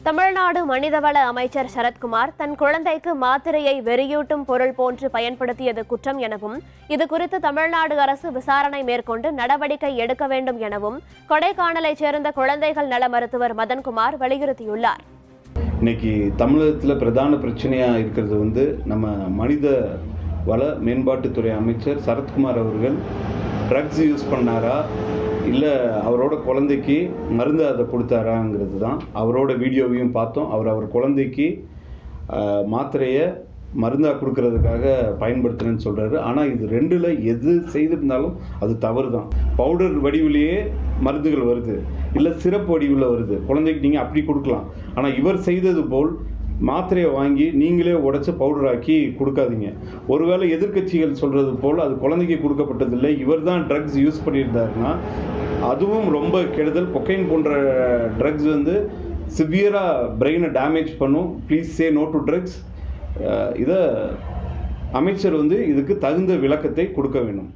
தமிழ்நாடு மனிதவள அமைச்சர் சரத்குமார் தன் குழந்தைக்கு மாத்திரையை வெறியூட்டும் பொருள் போன்று பயன்படுத்தியது குற்றம் எனவும் இதுகுறித்து தமிழ்நாடு அரசு விசாரணை மேற்கொண்டு நடவடிக்கை எடுக்க வேண்டும் எனவும் கொடைக்கானலைச் சேர்ந்த குழந்தைகள் நல மருத்துவர் மதன்குமார் வலியுறுத்தியுள்ளார். இன்னைக்கு தமிழகத்தில் பிரதான பிரச்சனையாக இருக்கிறது நம்ம மனித வள மேம்பாட்டுத்துறை அமைச்சர் சரத்குமார் அவர்கள் ட்ரக்ஸ் யூஸ் பண்ணாரா இல்லை அவரோட குழந்தைக்கு மருந்து அதை கொடுத்தாராங்கிறது தான். அவரோட வீடியோவையும் பார்த்தோம். அவர் குழந்தைக்கு மாத்திரையை மருந்தாக கொடுக்கறதுக்காக பயன்படுத்துகிறேன்னு சொல்கிறாரு. ஆனால் இது ரெண்டில் எது செய்திருந்தாலும் அது தவறு தான். பவுடர் வடிவிலேயே மருந்துகள் வருது, இல்லை சிறப்பு வடிவில் வருது. குழந்தைக்கு நீங்கள் அப்படி கொடுக்கலாம். ஆனால் இவர் செய்தது போல் மாத்திரையை வாங்கி நீங்களே உடைச்சி பவுடராக்கி கொடுக்காதீங்க. ஒருவேளை எதிர்க்கட்சிகள் சொல்கிறது போல் அது குழந்தைக்கு கொடுக்கப்பட்டதில்லை, இவர் தான் ட்ரக்ஸ் யூஸ் பண்ணியிருந்தாருன்னா அதுவும் ரொம்ப கெடுதல். கொக்கைன் போன்ற ட்ரக்ஸ் சிவியராக பிரெயினை டேமேஜ் பண்ணும். Please say no to drugs. இதை அமைச்சர் இதுக்கு தகுந்த விளக்கத்தை கொடுக்க வேண்டும்.